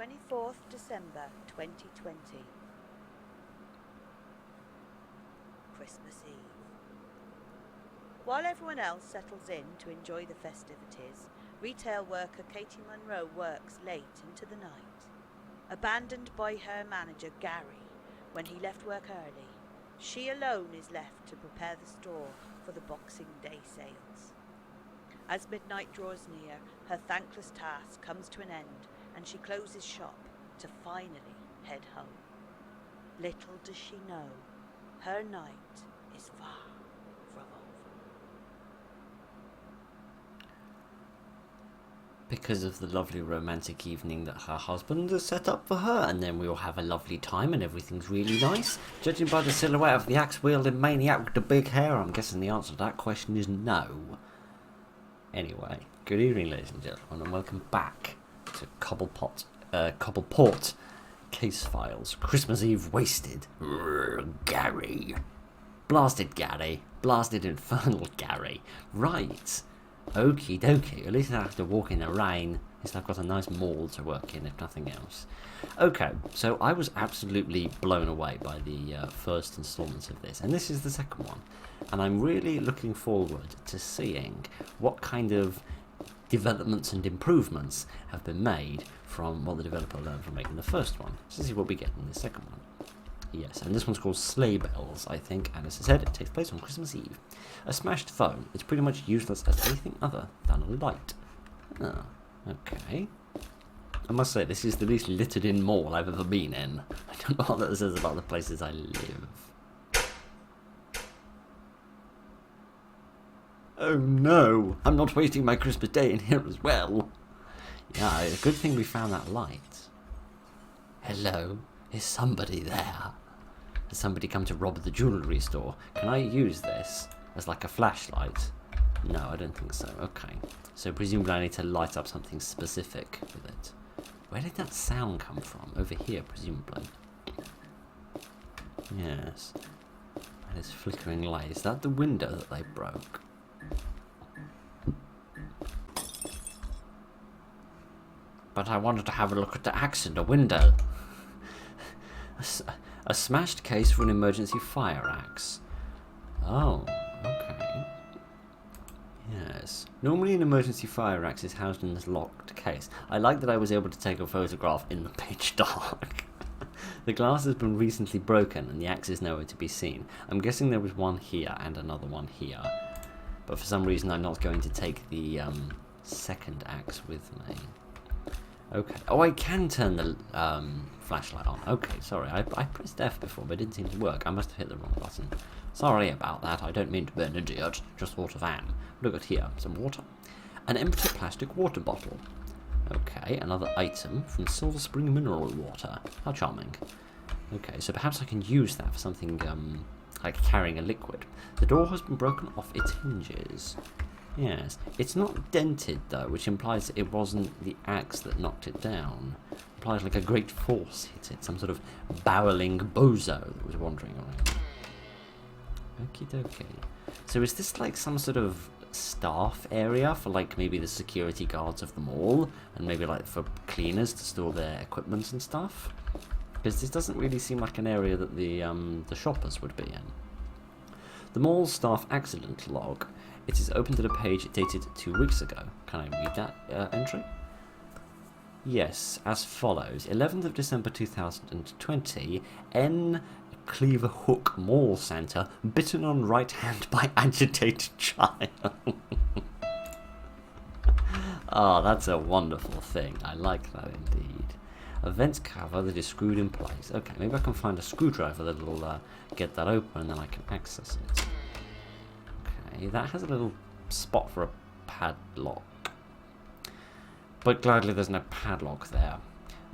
24th December 2020. Christmas Eve. While everyone else settles in to enjoy the festivities, retail worker Katie Munro works late into the night. Abandoned by her manager Gary when he left work early, she alone is left to prepare the store for the Boxing Day sales. As midnight draws near, her thankless task comes to an end and she closes shop to finally head home. Little does she know, her night is far from over. Because of the lovely romantic evening that her husband has set up for her, and then we all have a lovely time and everything's really nice. Judging by the silhouette of the axe-wielding maniac with the big hair, I'm guessing the answer to that question is no. Anyway, good evening ladies and gentlemen, and welcome back to Copperport Casefiles. Christmas Eve wasted. Gary. Blasted Gary. Blasted infernal Gary. Right. Okie dokie. At least I have to walk in the rain. At least I've got a nice mall to work in, if nothing else. Okay, so I was absolutely blown away by the first installment of this, and this is the second one. And I'm really looking forward to seeing what kind of developments and improvements have been made from what the developer learned from making the first one. So this is what we get in the second one. Yes, and this one's called Sleigh Bells, I think, and as I said, it takes place on Christmas Eve. A smashed phone is pretty much useless as anything other than a light. Oh, okay. I must say, this is the least littered in mall I've ever been in. I don't know what that says about the places I live. Oh no, I'm not wasting my Christmas Day in here as well. Yeah, a good thing we found that light. Hello, is somebody there? Has somebody come to rob the jewellery store? Can I use this as like a flashlight? No, I don't think so. Okay, so presumably I need to light up something specific with it. Where did that sound come from? Over here, presumably. Yes. And this flickering light. Is that the window that they broke? But I wanted to have a look at the axe in the window. A smashed case for an emergency fire axe. Oh, okay. Yes. Normally an emergency fire axe is housed in this locked case. I like that I was able to take a photograph in the pitch dark. The glass has been recently broken and the axe is nowhere to be seen. I'm guessing there was one here and another one here. But for some reason I'm not going to take the second axe with me. Okay. Oh, I can turn the flashlight on. Okay, sorry. I pressed F before, but it didn't seem to work. I must have hit the wrong button. Sorry about that. I don't mean to be an idiot. Just thought of Anne. Look at here. Some water. An empty plastic water bottle. Okay, another item from Silver Spring Mineral Water. How charming. Okay, so perhaps I can use that for something like carrying a liquid. The door has been broken off its hinges. Yes, it's not dented though, which implies that it wasn't the axe that knocked it down. It implies like a great force hit it, some sort of barreling bozo that was wandering around. Okie dokie. So is this like some sort of staff area for like maybe the security guards of the mall, and maybe like for cleaners to store their equipment and stuff? Because this doesn't really seem like an area that the shoppers would be in. The mall staff accident log. It is open to the page dated 2 weeks ago. Can I read that entry? Yes, as follows. 11th of December 2020, N. Cleaver Hook Mall Centre, bitten on right hand by agitated child. Oh, that's a wonderful thing. I like that indeed. Events cover that is screwed in place. Okay, maybe I can find a screwdriver that will get that open and then I can access it. Okay, that has a little spot for a padlock. But gladly there's no padlock there.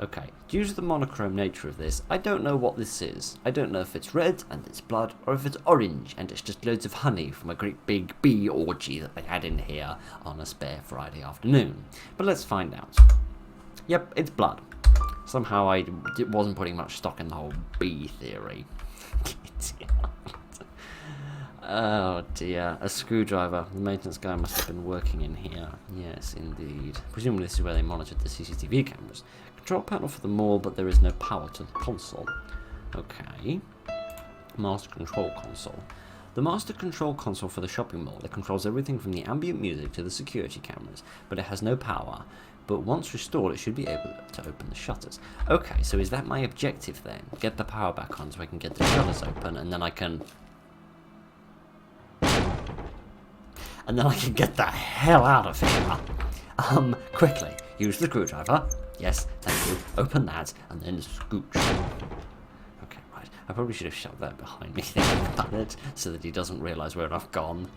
Okay, due to the monochrome nature of this, I don't know what this is. I don't know if it's red and it's blood, or if it's orange and it's just loads of honey from a great big bee orgy that they had in here on a spare Friday afternoon. But let's find out. Yep, it's blood. Somehow I wasn't putting much stock in the whole bee theory. Oh dear, a screwdriver. The maintenance guy must have been working in here. Yes, indeed. Presumably this is where they monitored the CCTV cameras. Control panel for the mall, but there is no power to the console. Okay. Master control console. The master control console for the shopping mall. It controls everything from the ambient music to the security cameras, but it has no power. But once restored, it should be able to open the shutters. Okay, so is that my objective then? Get the power back on so I can get the shutters open, and then I can... get the hell out of here. Quickly, use the screwdriver. Yes, thank you. Open that, and then scooch. Okay, right. I probably should have shoved that behind me thinking about it, so that he doesn't realise where I've gone.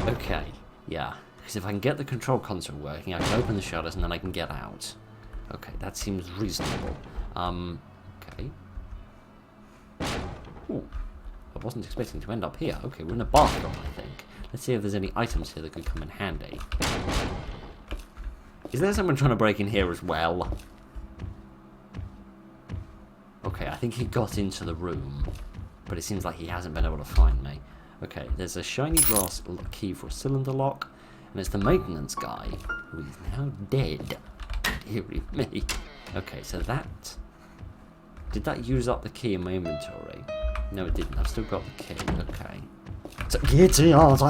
Okay, yeah. Because if I can get the control console working, I can open the shutters, and then I can get out. Okay, that seems reasonable. Okay. Ooh. I wasn't expecting to end up here. Okay, we're in a bathroom, I think. Let's see if there's any items here that could come in handy. Is there someone trying to break in here as well? Okay, I think he got into the room, but it seems like he hasn't been able to find me. Okay, there's a shiny brass key for a cylinder lock, and it's the maintenance guy, who is now dead. Deary me. Okay, so that... Did that use up the key in my inventory? No, it didn't. I've still got the key. Okay. So, Kitty aunt,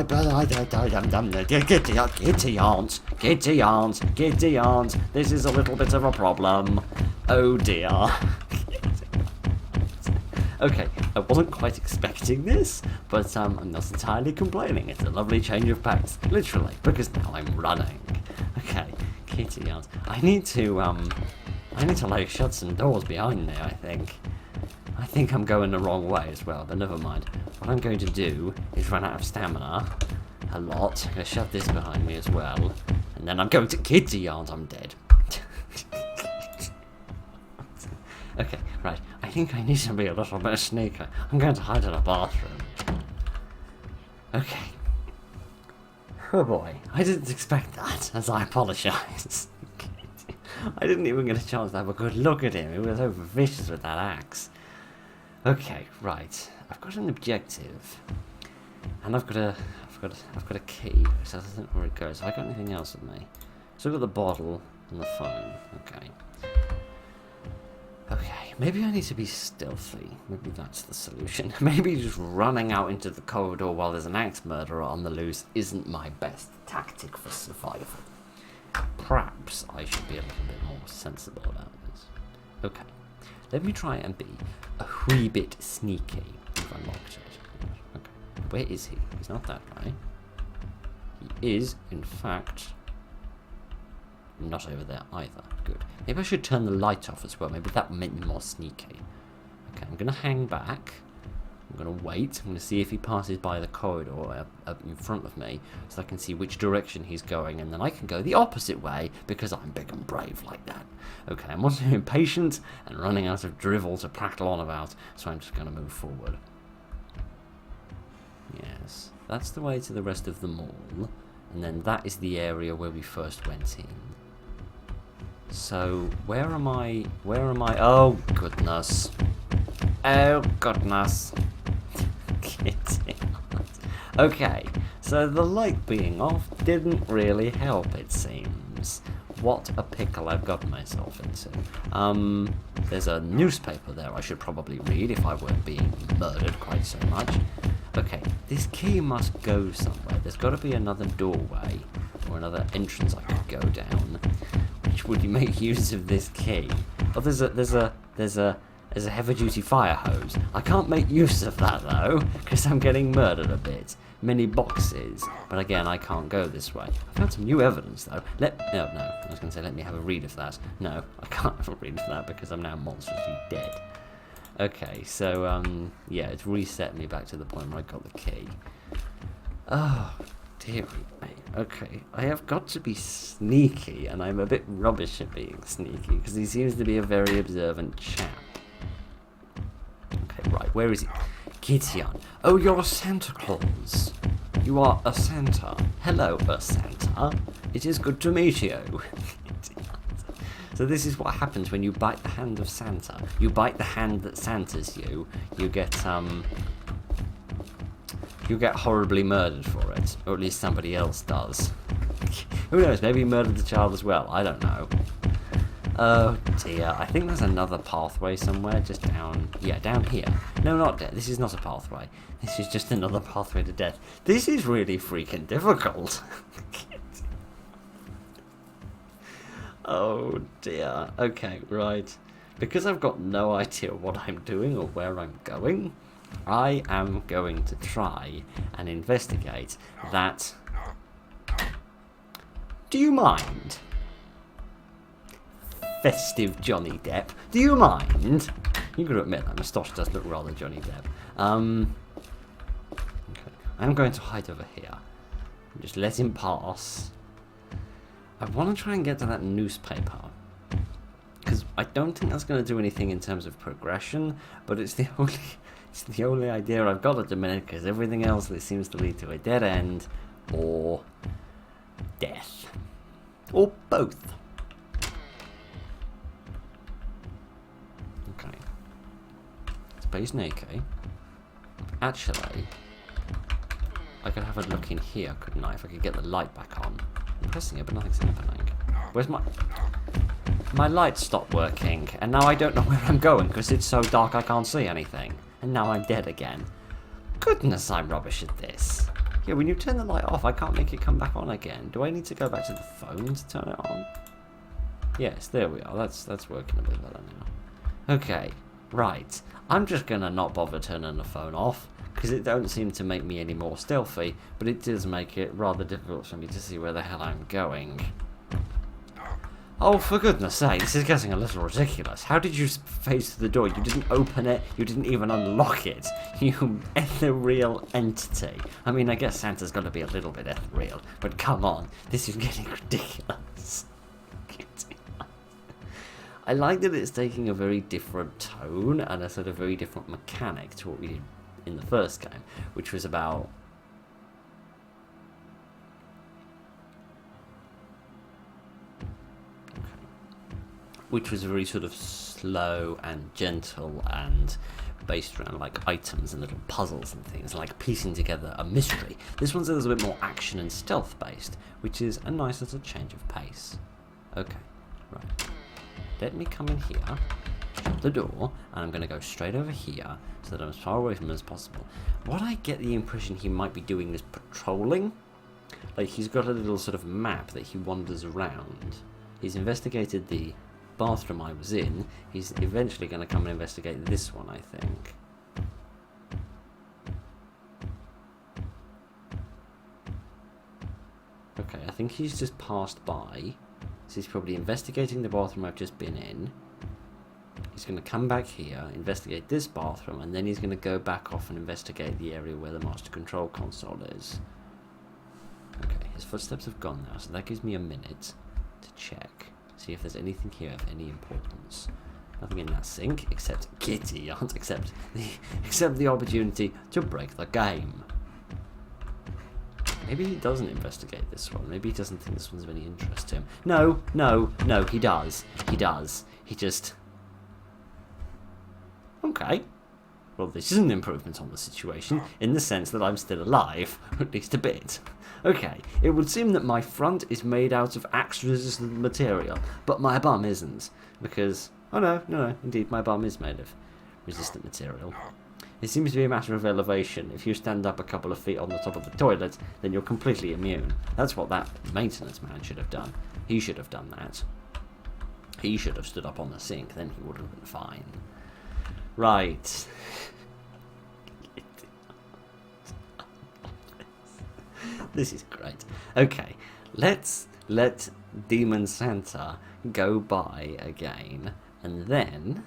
Kitty aunt, this is a little bit of a problem. Oh dear. Okay, I wasn't quite expecting this, but I'm not entirely complaining. It's a lovely change of pace, literally, because now I'm running. Okay, Kitty aunt, I need to like shut some doors behind me. I think I'm going the wrong way as well, but never mind. What I'm going to do is run out of stamina a lot. I'm going to shove this behind me as well. And then I'm going to Kitty aunt, I'm dead. Okay, right. I think I need to be a little bit sneaky. I'm going to hide in a bathroom. Okay. Oh boy, I didn't expect that, as I apologise. I didn't even get a chance to have a good look at him. He was over vicious with that axe. Okay, right. I've got an objective, and I've got a key, which I don't know where it goes. Have I got anything else with me? So I've got the bottle and the phone. Okay. Okay, maybe I need to be stealthy. Maybe that's the solution. Maybe just running out into the corridor while there's an axe murderer on the loose isn't my best tactic for survival. Perhaps I should be a little bit more sensible about this. Okay. Let me try and be a wee bit sneaky. If I locked it. Okay. Where is he? He's not that way. He is, in fact, not over there either. Good. Maybe I should turn the light off as well. Maybe that would make me more sneaky. Okay, I'm going to hang back. I'm going to wait. I'm going to see if he passes by the corridor up in front of me, so I can see which direction he's going, and then I can go the opposite way, because I'm big and brave like that. Okay, I'm also impatient and running out of drivel to prattle on about, so I'm just going to move forward. Yes, that's the way to the rest of the mall, and then that is the area where we first went in. So, where am I? Oh, goodness. Oh, goodness. Okay, so the light being off didn't really help, it seems. What a pickle I've got myself into. There's a newspaper there I should probably read if I weren't being murdered quite so much. Okay, this key must go somewhere. There's got to be another doorway or another entrance I could go down, which would make use of this key. Oh, there's a heavy-duty fire hose. I can't make use of that, though, because I'm getting murdered a bit. Many boxes. But again, I can't go this way. I found some new evidence, though. No. I was going to say, let me have a read of that. No, I can't have a read of that, because I'm now monstrously dead. Okay, so, yeah, it's reset me back to the point where I got the key. Oh, dearie me. Okay, I have got to be sneaky, and I'm a bit rubbish at being sneaky, because he seems to be a very observant chap. Okay, right, where is he? Gideon. Oh, you're Santa Claus. You are a Santa. Hello, a Santa. It is good to meet you. So this is what happens when you bite the hand of Santa. You bite the hand that Santas you. You get, you get horribly murdered for it. Or at least somebody else does. Who knows, maybe he murdered the child as well, I don't know. Oh dear, I think there's another pathway somewhere, just down... Yeah, down here. No, not death. This is not a pathway. This is just another pathway to death. This is really freaking difficult. Oh dear. Okay, right. Because I've got no idea what I'm doing or where I'm going, I am going to try and investigate that... Do you mind? Festive Johnny Depp. Do you mind? You got to admit that moustache does look rather Johnny Depp. Okay. I'm going to hide over here. Just let him pass. I want to try and get to that newspaper. Because I don't think that's going to do anything in terms of progression, but it's the only idea I've got at the minute, because everything else that seems to lead to a dead end or death. Or both. Okay. Space naked. Actually, I could have a look in here, couldn't I? If I could get the light back on. I'm pressing it, but nothing's happening. Where's my... My light stopped working, and now I don't know where I'm going, because it's so dark I can't see anything. And now I'm dead again. Goodness, I'm rubbish at this. Yeah, when you turn the light off, I can't make it come back on again. Do I need to go back to the phone to turn it on? Yes, there we are. That's working a bit better now. Okay, right. I'm just going to not bother turning the phone off, because it don't seem to make me any more stealthy, but it does make it rather difficult for me to see where the hell I'm going. Oh, for goodness sake, this is getting a little ridiculous. How did you face the door? You didn't open it, you didn't even unlock it. You ethereal entity. I mean, I guess Santa's got to be a little bit ethereal, but come on, this is getting ridiculous. I like that it's taking a very different tone and a sort of very different mechanic to what we did in the first game, which was about... which was very sort of slow and gentle and based around like items and little puzzles and things, like piecing together a mystery. This one's a little bit more action and stealth based, which is a nice little change of pace. Okay, right. Let me come in here, shut the door, and I'm going to go straight over here so that I'm as far away from him as possible. What I get the impression he might be doing is patrolling. Like he's got a little sort of map that he wanders around. He's investigated the bathroom I was in. He's eventually going to come and investigate this one, I think. Okay, I think he's just passed by. So he's probably investigating the bathroom I've just been in. He's going to come back here, investigate this bathroom, and then he's going to go back off and investigate the area where the master control console is. Okay, his footsteps have gone now, so that gives me a minute to check. See if there's anything here of any importance. Nothing in that sink, except Kitty, except the opportunity to break the game. Maybe he doesn't investigate this one. Maybe he doesn't think this one's of any interest to him. No, he does. He does. He just... Okay. Well, this is an improvement on the situation, in the sense that I'm still alive, at least a bit. Okay, it would seem that my front is made out of axe-resistant material, but my bum isn't, because... Oh no, indeed, my bum is made of resistant material. It seems to be a matter of elevation. If you stand up a couple of feet on the top of the toilet, then you're completely immune. That's what that maintenance man should have done. He should have done that. He should have stood up on the sink, then he would have been fine. Right. This is great. Okay, let's let Demon Santa go by again, and then,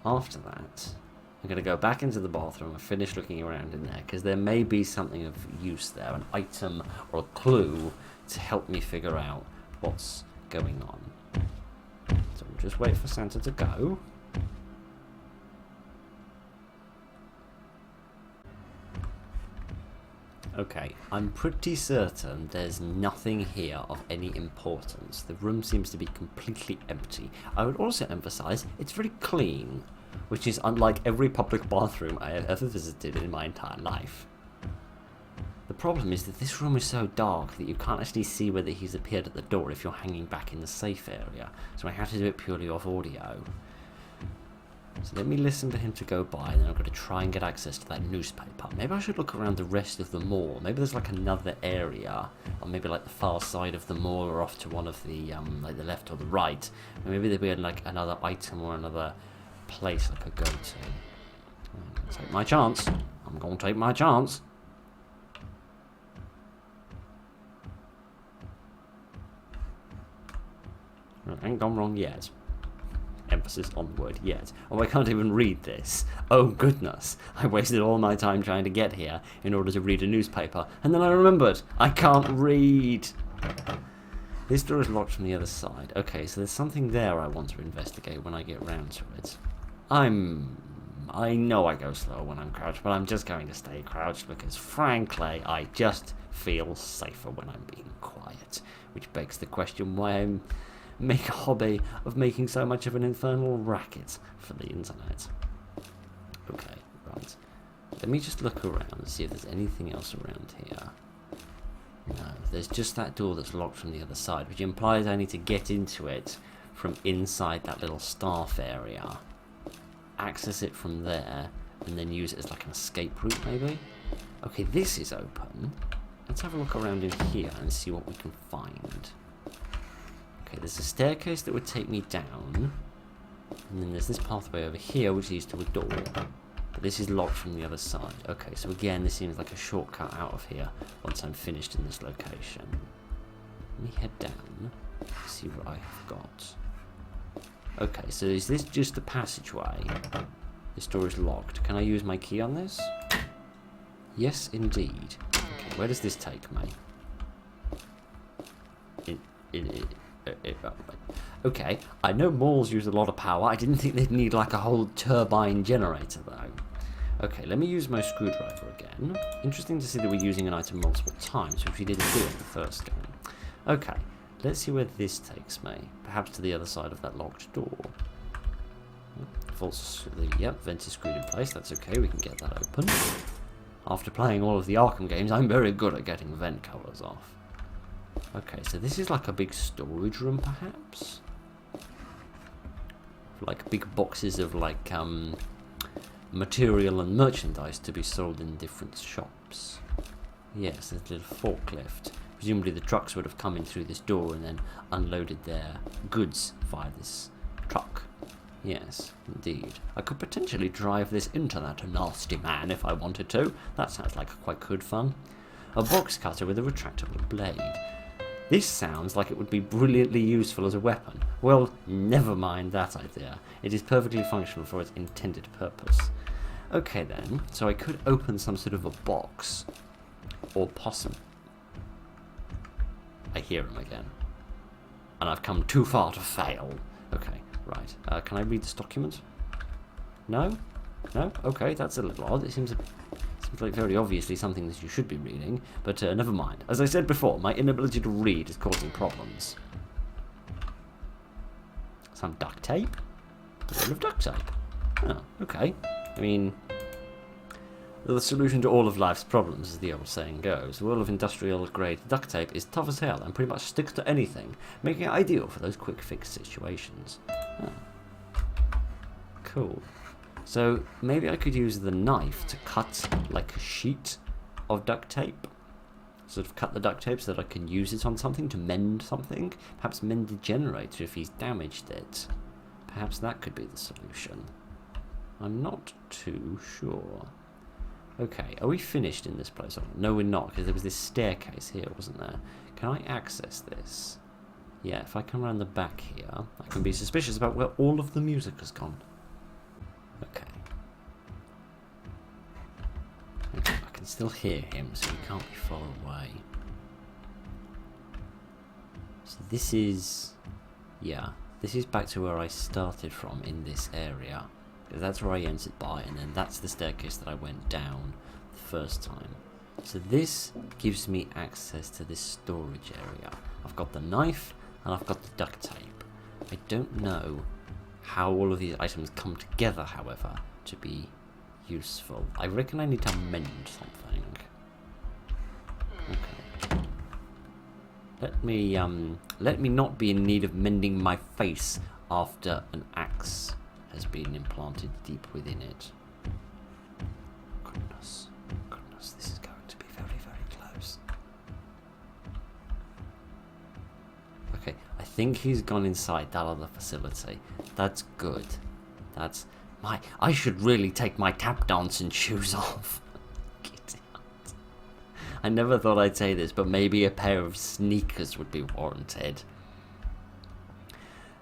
after that, I'm going to go back into the bathroom and finish looking around in there, because there may be something of use there, an item or a clue to help me figure out what's going on. So we'll just wait for Santa to go. Okay, I'm pretty certain there's nothing here of any importance. The room seems to be completely empty. I would also emphasise it's very clean, which is unlike every public bathroom I have ever visited in my entire life. The problem is that this room is so dark that you can't actually see whether he's appeared at the door if you're hanging back in the safe area. So I have to do it purely off audio. So let me listen for him to go by, and then I'm going to try and get access to that newspaper. Maybe I should look around the rest of the mall. Maybe there's like another area, or maybe like the far side of the mall, or off to one of the, like the left or the right. Or maybe there'll be like another item or another place I could go to. I'm going to take my chance. I'm going to take my chance. I ain't gone wrong yet. Emphasis on the word yet. Oh, I can't even read this. Oh goodness. I wasted all my time trying to get here in order to read a newspaper, and then I remembered. I can't read. This door is locked from the other side. Okay, so there's something there I want to investigate when I get round to it. I know I go slow when I'm crouched, but I'm just going to stay crouched because, frankly, I just feel safer when I'm being quiet. Which begs the question why I'm make a hobby of making so much of an infernal racket for the internet. Okay, right. Let me just look around and see if there's anything else around here. No, there's just that door that's locked from the other side, which implies I need to get into it from inside that little staff area. Access it from there, and then use it as like an escape route, maybe? Okay, this is open. Let's have a look around in here and see what we can find. Okay, there's a staircase that would take me down, and then there's this pathway over here which leads to a door, but this is locked from the other side. Okay, so again, this seems like a shortcut out of here once I'm finished in this location. Let me head down, see what I have got. Okay, so is this just a passageway? This door is locked. Can I use my key on this? Yes, indeed. Okay, where does this take me? Okay, I know malls use a lot of power. I didn't think they'd need like a whole turbine generator though. Okay, let me use my screwdriver again. Interesting to see that we're using an item multiple times, which we didn't do in the first game. Okay, let's see where this takes me. Perhaps to the other side of that locked door. Yep, vent is screwed in place. That's okay, we can get that open. After playing all of the Arkham games, I'm very good at getting vent covers off. Okay, so this is like a big storage room, perhaps? Like big boxes of like material and merchandise to be sold in different shops. Yes, there's a little forklift. Presumably the trucks would have come in through this door and then unloaded their goods via this truck. Yes, indeed. I could potentially drive this into that nasty man if I wanted to. That sounds like quite good fun. A box cutter with a retractable blade. This sounds like it would be brilliantly useful as a weapon. Well, never mind that idea. It is perfectly functional for its intended purpose. Okay then, so I could open some sort of a box. Or possibly... I hear him again. And I've come too far to fail. Okay, right. Can I read this document? No? No? Okay, that's a little odd. It seems like very obviously something that you should be reading, but never mind. As I said before, my inability to read is causing problems. Some duct tape? A roll of duct tape. Oh, okay. I mean, the solution to all of life's problems, as the old saying goes. The roll of industrial-grade duct tape is tough as hell and pretty much sticks to anything, making it ideal for those quick-fix situations. Oh. Cool. So maybe I could use the knife to cut like a sheet of duct tape. Sort of cut the duct tape so that I can use it on something to mend something. Perhaps mend the generator if he's damaged it. Perhaps that could be the solution. I'm not too sure. Okay, are we finished in this place? No, we're not, because there was this staircase here, wasn't there? Can I access this? Yeah, if I come around the back here, I can be suspicious about where all of the music has gone. Okay. I can still hear him, so he can't be far away. So this is... yeah, this is back to where I started from in this area. That's where I entered by, and then that's the staircase that I went down the first time. So this gives me access to this storage area. I've got the knife, and I've got the duct tape. I don't know how all of these items come together, however, to be useful. I reckon I need to mend something. Let me not be in need of mending my face after an axe has been implanted deep within it. Goodness, this is going to be very, very close. Okay, I think he's gone inside that other facility. That's good. I should really take my tap dancing shoes off. Get out. I never thought I'd say this, but maybe a pair of sneakers would be warranted.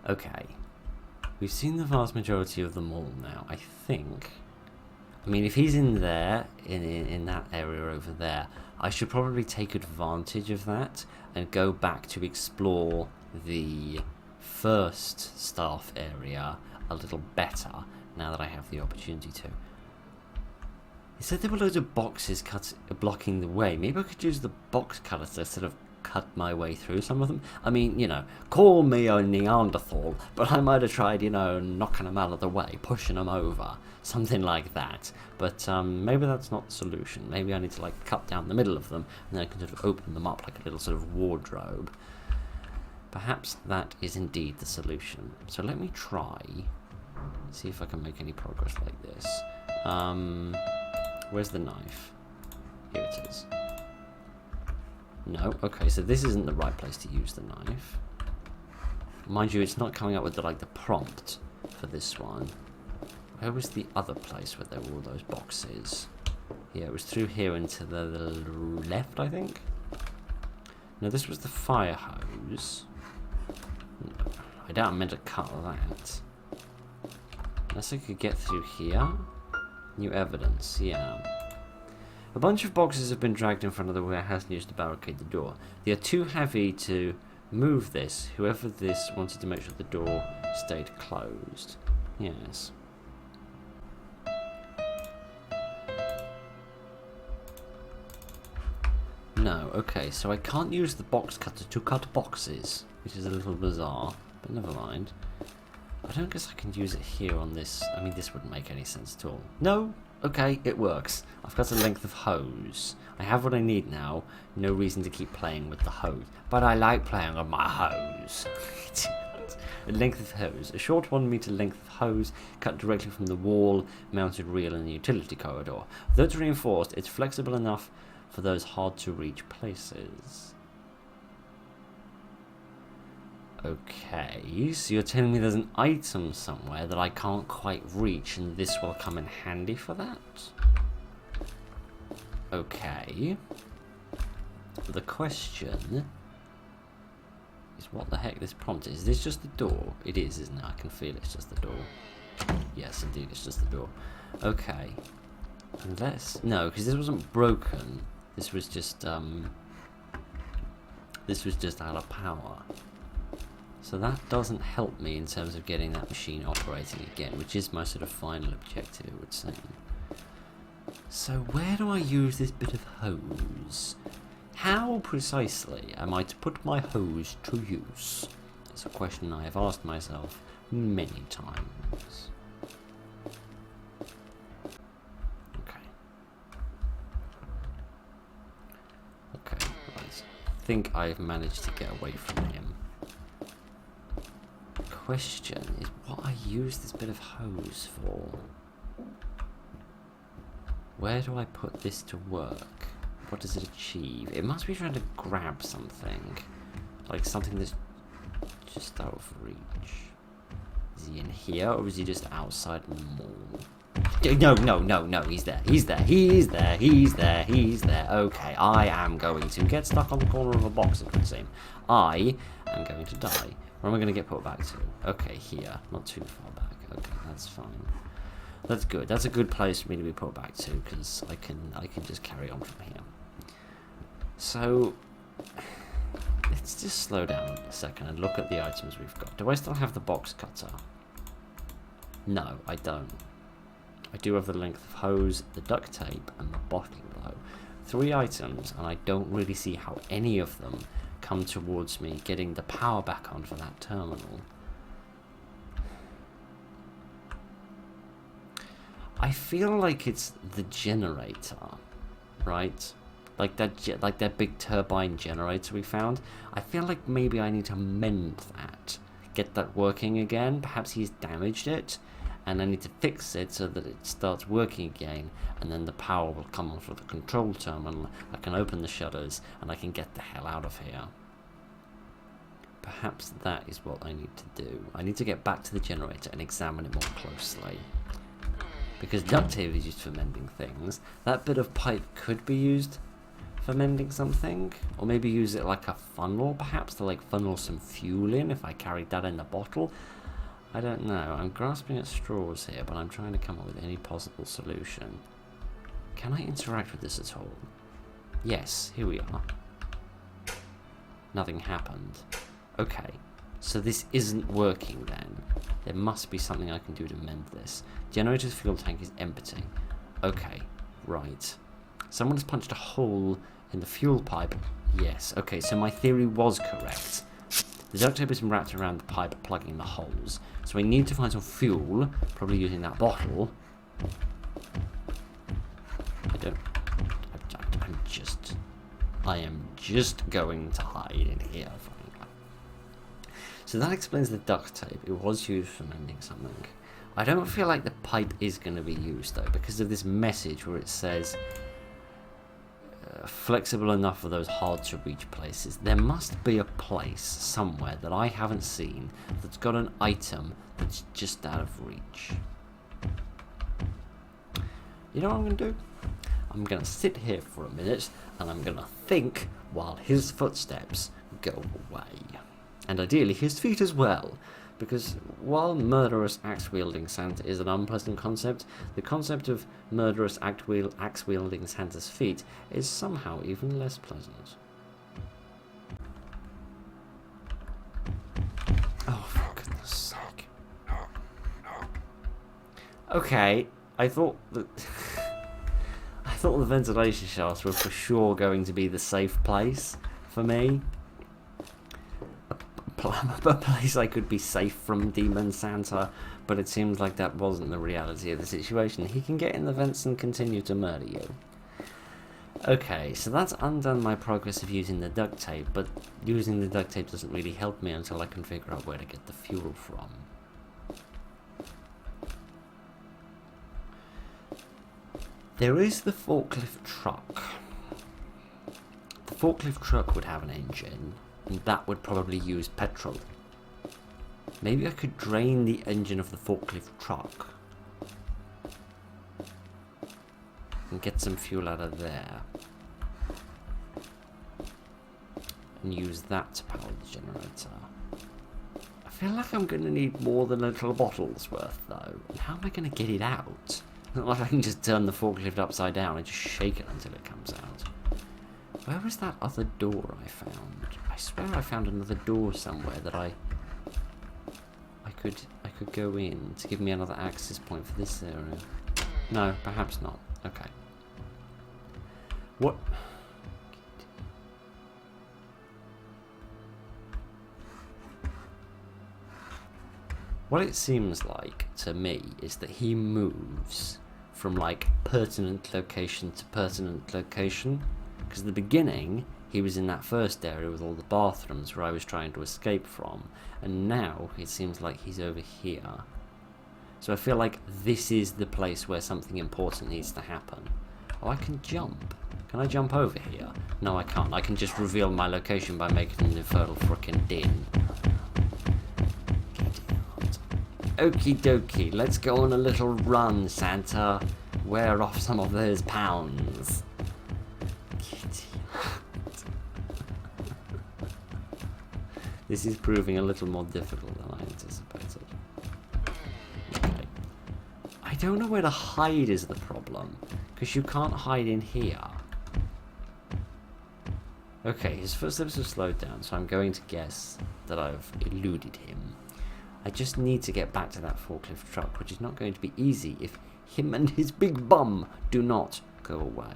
Okay. We've seen the vast majority of them all now, I think. I mean, if he's in there, in that area over there, I should probably take advantage of that and go back to explore the first staff area a little better now that I have the opportunity to. He said there were loads of boxes blocking the way. Maybe I could use the box cutter to sort of cut my way through some of them. I mean, you know, call me a Neanderthal, but I might have tried, you know, knocking them out of the way, pushing them over, something like that. But maybe that's not the solution. Maybe I need to, like, cut down the middle of them, and then I can sort of open them up like a little sort of wardrobe. Perhaps that is indeed the solution. So let me try, see if I can make any progress like this. Where's the knife? Here it is. No, okay, so this isn't the right place to use the knife. Mind you, it's not coming up with the prompt for this one. Where was the other place where there were all those boxes? Yeah, it was through here and to the left, I think. No, this was the fire hose. No, I doubt I meant to cut that. Unless I could get through here. New evidence, yeah. A bunch of boxes have been dragged in front of the warehouse and used to barricade the door. They are too heavy to move this. Whoever this wanted to make sure the door stayed closed. Yes. No, okay, so I can't use the box cutter to cut boxes, which is a little bizarre, but never mind. I don't guess I can use it here on this. I mean, this wouldn't make any sense at all. No! Okay, it works. I've got a length of hose. I have what I need now. No reason to keep playing with the hose. But I like playing on my hose. A length of hose. A short 1 meter length of hose cut directly from the wall, mounted reel in the utility corridor. Though it's reinforced, it's flexible enough for those hard to reach places. Okay, so you're telling me there's an item somewhere that I can't quite reach, and this will come in handy for that? Okay. The question is what the heck this prompt is. Is this just the door? It is, isn't it? I can feel it's just the door. Yes, indeed, it's just the door. Okay. Unless... No, because this wasn't broken. This was just out of power. So that doesn't help me in terms of getting that machine operating again, which is my sort of final objective, it would seem. So where do I use this bit of hose? How precisely am I to put my hose to use? It's a question I have asked myself many times. Okay. Okay, right. I think I've managed to get away from him. Question is what I use this bit of hose for. Where do I put this to work? What does it achieve? It must be trying to grab something. Like something that's just out of reach. Is he in here or is he just outside the mall? No, he's there. Okay, I am going to get stuck on the corner of a box, it would seem. I am going to die. Where am I going to get put back to? Okay, here. Not too far back. Okay, that's fine. That's good. That's a good place for me to be put back to, because I can just carry on from here. So, let's just slow down a second and look at the items we've got. Do I still have the box cutter? No, I don't. I do have the length of hose, the duct tape, and the bottling blow. 3 items, and I don't really see how any of them come towards me getting the power back on for that terminal. I feel like it's the generator, right? like that big turbine generator we found. I feel like maybe I need to mend that, get that working again. Perhaps he's damaged it, and I need to fix it so that it starts working again, and then the power will come on for the control terminal. I can open the shutters, and I can get the hell out of here. Perhaps that is what I need to do. I need to get back to the generator and examine it more closely. Because duct tape is used for mending things. That bit of pipe could be used for mending something. Or maybe use it like a funnel, perhaps, to like funnel some fuel in if I carried that in the bottle. I don't know. I'm grasping at straws here, but I'm trying to come up with any possible solution. Can I interact with this at all? Yes, here we are. Nothing happened. Okay, so this isn't working then. There must be something I can do to mend this. Generator's fuel tank is empty. Okay, right. Someone has punched a hole in the fuel pipe. Yes, okay, so my theory was correct. The duct tape has been wrapped around the pipe, plugging the holes. So we need to find some fuel, probably using that bottle. I am just going to hide in here. So that explains the duct tape. It was used for mending something. I don't feel like the pipe is going to be used though, because of this message where it says flexible enough for those hard to reach places. There must be a place somewhere that I haven't seen that's got an item that's just out of reach. You know what I'm going to do? I'm going to sit here for a minute and I'm going to think while his footsteps go away. And ideally his feet as well. Because while murderous axe-wielding Santa is an unpleasant concept, the concept of murderous axe-wielding Santa's feet is somehow even less pleasant. Oh, for goodness sake. Okay, I thought that... I thought the ventilation shafts were for sure going to be the safe place for me. A place I could be safe from Demon Santa, but it seems like that wasn't the reality of the situation. He can get in the vents and continue to murder you. Okay, so that's undone my progress of using the duct tape, but using the duct tape doesn't really help me until I can figure out where to get the fuel from. There is the forklift truck. The forklift truck would have an engine, and that would probably use petrol. Maybe I could drain the engine of the forklift truck and get some fuel out of there and use that to power the generator. I feel like I'm going to need more than a little bottle's worth though. And how am I going to get it out? Not like I can just turn the forklift upside down and just shake it until it comes out. Where was that other door I found? I swear I found another door somewhere that I could go in to give me another access point for this area. No, perhaps not. Okay. What? What it seems like to me is that he moves from like pertinent location to pertinent location. Because at the beginning, he was in that first area with all the bathrooms where I was trying to escape from. And now, it seems like he's over here. So I feel like this is the place where something important needs to happen. Oh, I can jump. Can I jump over here? No, I can't. I can just reveal my location by making an infernal frickin' din. Okie dokie, let's go on a little run, Santa. Wear off some of those pounds. This is proving a little more difficult than I anticipated. Okay. I don't know where to hide is the problem, because you can't hide in here. Okay, his footsteps have slowed down, so I'm going to guess that I've eluded him. I just need to get back to that forklift truck, which is not going to be easy if him and his big bum do not go away.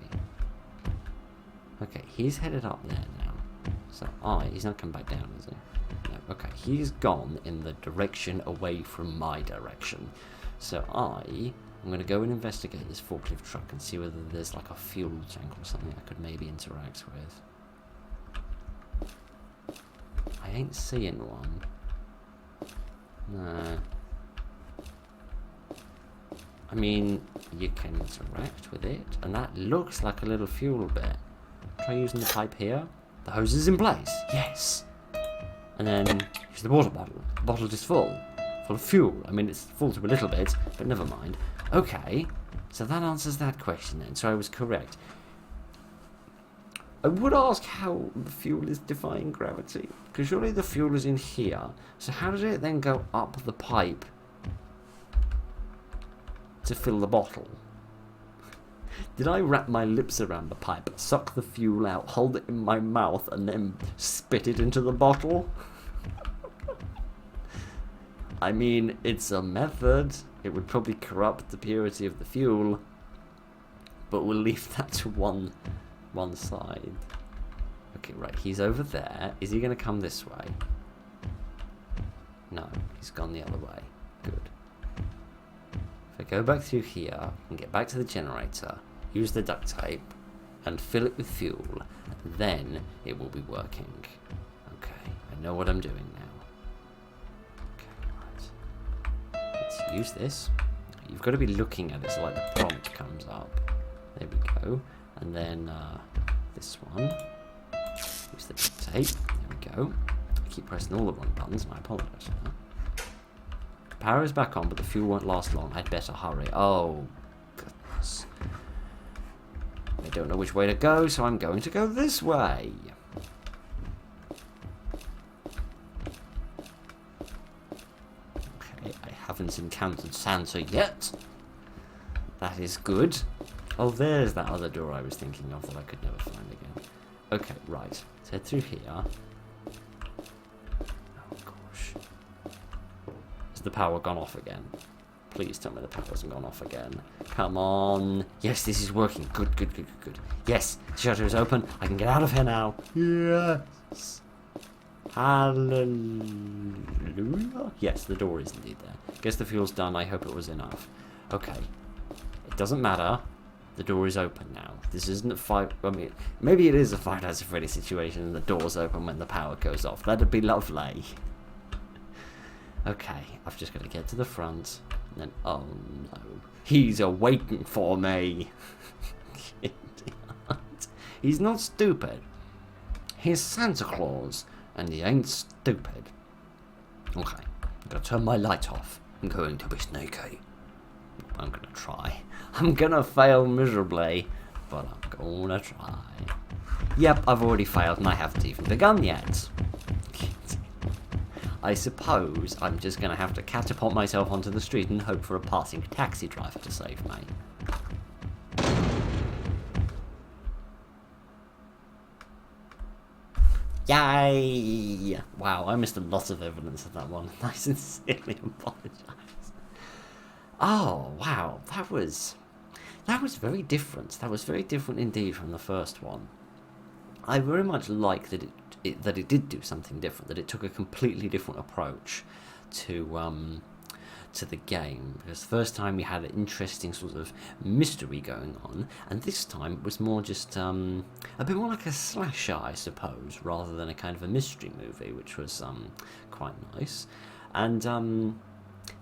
Okay, he's headed up there now. So he's not come back down, is he? No, okay, he's gone in the direction away from my direction. So I I'm going to go and investigate this forklift truck and see whether there's like a fuel tank or something I could maybe interact with. I ain't seeing one. No. I mean, you can interact with it, and that looks like a little fuel bit. Try using the pipe here. The hose is in place. Yes. And then use the water bottle. The bottle is full of fuel. I mean, it's full to a little bit, but never mind. Okay, so that answers that question then. So I was correct. I would ask how the fuel is defying gravity, because surely the fuel is in here. So how did it then go up the pipe to fill the bottle? Did I wrap my lips around the pipe, suck the fuel out, hold it in my mouth, and then spit it into the bottle? I mean, it's a method. It would probably corrupt the purity of the fuel, but we'll leave that to one side. Okay, right, he's over there. Is he going to come this way? No, he's gone the other way. Good. If I go back through here and get back to the generator, use the duct tape, and fill it with fuel, then it will be working. Okay, I know what I'm doing now. Let's use this. You've got to be looking at it so like the prompt comes up. There we go. And then this one. Use the duct tape. There we go. I keep pressing all the wrong buttons and I apologise for that. The power is back on, but the fuel won't last long. I'd better hurry. Oh, goodness. I don't know which way to go, so I'm going to go this way. Haven't encountered Santa yet. That is good. Oh, there's that other door I was thinking of that I could never find again. Okay, right. Let's head through here. Oh, gosh. Has the power gone off again? Please tell me the power hasn't gone off again. Come on. Yes, this is working. Good, good, good, good, good. Yes, the shutter is open. I can get out of here now. Yes. Hallelujah. Yes, the door is indeed there. Guess the fuel's done. I hope it was enough. Okay. It doesn't matter. The door is open now. This isn't a I mean, maybe it is a Five Nights at Freddy's situation and the door's open when the power goes off. That'd be lovely. Okay, I've just got to get to the front. And then, oh no. He's waiting for me. He's not stupid. He's Santa Claus. And he ain't stupid. Okay, I'm gonna turn my light off. I'm going to be sneaky. I'm gonna try. I'm gonna fail miserably, but I'm gonna try. Yep, I've already failed and I haven't even begun yet. I suppose I'm just gonna have to catapult myself onto the street and hope for a passing taxi driver to save me. Yay! Wow, I missed a lot of evidence of that one. I sincerely apologise. Oh, wow, that was very different. That was very different indeed from the first one. I very much like that it did do something different. That it took a completely different approach to the game, because the first time we had an interesting sort of mystery going on, and this time it was more just a bit more like a slasher, I suppose, rather than a kind of a mystery movie, which was quite nice. And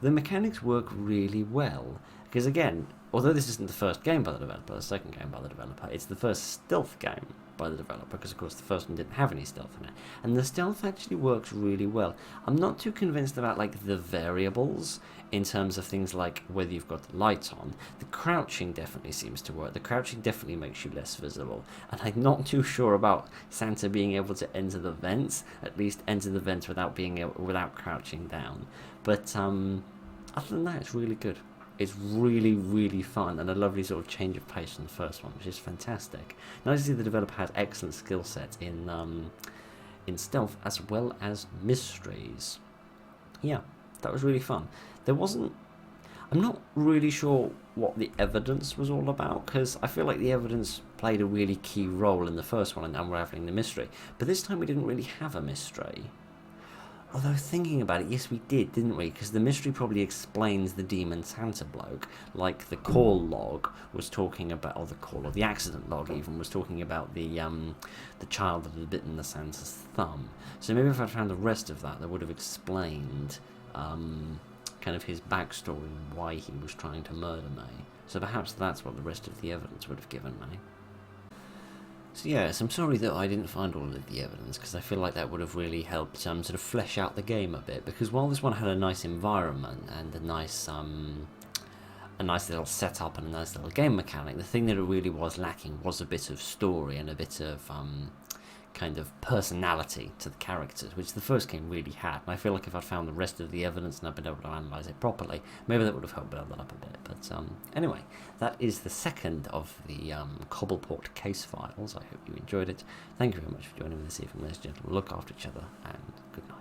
the mechanics work really well, because again, although this isn't the first game by the developer, the second game by the developer, it's the first stealth game by the developer, because of course the first one didn't have any stealth in it, and the stealth actually works really well. I'm not too convinced about like the variables in terms of things like whether you've got the light on. The crouching definitely seems to work. The crouching definitely makes you less visible, and I'm not too sure about Santa being able to enter the vents, at least enter the vents without crouching down. But other than that, it's really good. It's really, really fun and a lovely sort of change of pace from the first one, which is fantastic. Now, obviously, the developer has excellent skill set in stealth as well as mysteries. Yeah, that was really fun. I'm not really sure what the evidence was all about, because I feel like the evidence played a really key role in the first one in unravelling the mystery. But this time we didn't really have a mystery. Although thinking about it, yes we did, didn't we? Because the mystery probably explains the demon Santa bloke, like the call log was talking about, or the accident log even, was talking about the child that had bitten the Santa's thumb. So maybe if I'd found the rest of that would have explained kind of his backstory and why he was trying to murder me. So perhaps that's what the rest of the evidence would have given me. So yes, I'm sorry that I didn't find all of the evidence, because I feel like that would have really helped sort of flesh out the game a bit, because while this one had a nice environment and a nice little setup and a nice little game mechanic, the thing that it really was lacking was a bit of story and a bit of kind of personality to the characters, which the first game really had. And I feel like if I'd found the rest of the evidence and I'd been able to analyse it properly, maybe that would have helped build that up a bit. But anyway, that is the second of the Copperport Casefiles. I hope you enjoyed it. Thank you very much for joining me this evening, ladies and gentlemen. Look after each other, and good night.